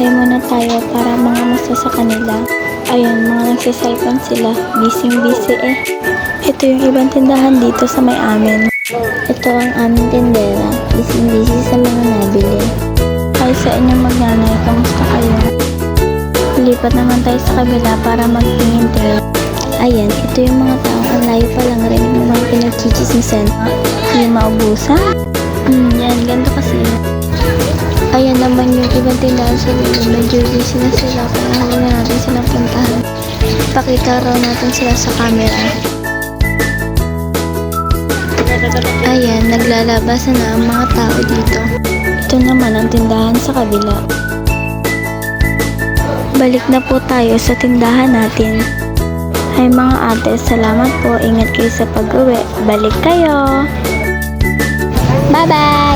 Bili muna tayo para mga masa sa kanila. Ayun, mga nagsiselfon sila. Busy eh. Ito yung ibang tindahan dito sa may amin. Ito ang aming tindera. Busy sa mga nabili. Hi sa inyong magnanay, kamusta kayo? Lipat naman tayo sa kabila para magtingin tayo. Ayan, ito yung mga taong ang layo pa lang rin yung mga pinagchichismisan. Hindi maubusan? Yan, ganito kasi. Ayan naman yung ibang tindahan sa dulo. Medyo busy na sila kaya huli na natin silang puntahan. Pakita raw natin sila sa camera. Ayan, naglalabasan na ang mga tao dito. Ito naman ang tindahan sa kabila. Balik na po tayo sa tindahan natin. Ay mga ate, salamat po. Ingat kayo sa pag-uwi. Balik kayo! Bye-bye!